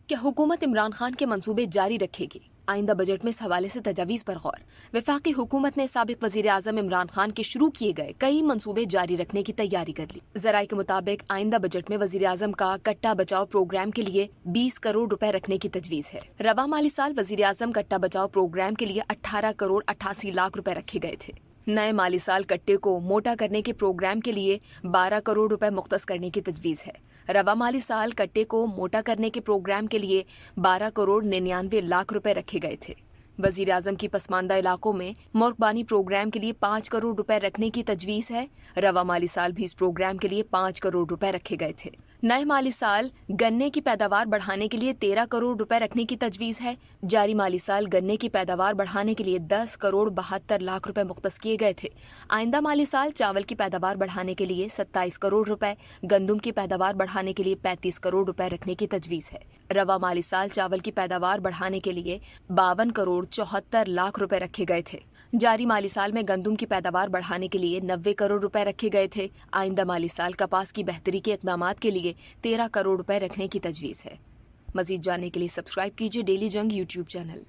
क्या हुकूमत इमरान खान के मंसूबे जारी रखेगी? आइंदा बजट में इस हवाले से तजावीज़ पर गौर। वफाकी हुकूमत ने साबिक वज़ीर आज़म इमरान खान के शुरू किए गए कई मंसूबे जारी रखने की तैयारी कर ली। ज़राए के मुताबिक आइंदा बजट में वज़ीर आज़म का कट्टा बचाओ प्रोग्राम के लिए 20 करोड़ रुपए रखने की तजवीज़ है। रवा माली साल वज़ीर आज़म कट्टा बचाओ प्रोग्राम के लिए 18 करोड़ 88 लाख रुपए रखे गए थे। नए माली साल कट्टे को मोटा करने के प्रोग्राम के लिए 12 करोड़ रुपए मुख्तस करने की तजवीज़ है। रवा माली साल कट्टे को मोटा करने के प्रोग्राम के लिए 12 करोड़ 99 लाख रुपए रखे गए थे। वजीर आजम की पसमानदा इलाकों में मुर्गबानी प्रोग्राम के लिए 5 करोड़ रुपए रखने की तजवीज़ है। रवा माली साल भी इस प्रोग्राम के लिए 5 करोड़ रुपए रखे गए थे। नए माली साल गन्ने की पैदावार बढ़ाने के लिए 13 करोड़ रुपए रखने की तजवीज़ है। जारी माली साल गन्ने की पैदावार बढ़ाने के लिए 10 करोड़ 72 लाख रुपए मुख्तस किए गए थे। आइंदा माली साल चावल की पैदावार बढ़ाने के लिए 27 करोड़ रुपए, गंदुम की पैदावार बढ़ाने के लिए 35 करोड़ रुपए रखने की तजवीज़ है। रवा माली साल चावल की पैदावार बढ़ाने के लिए 52 करोड़ 74 लाख रुपए रखे गए थे। जारी माली साल में गंदुम की पैदावार बढ़ाने के लिए 90 करोड़ रुपए रखे गए थे। आइंदा माली साल कपास की बेहतरी के इक़दामात के लिए 13 करोड़ रुपए रखने की तजवीज़ है। मज़ीद जानने के लिए सब्सक्राइब कीजिए डेली जंग यूट्यूब चैनल।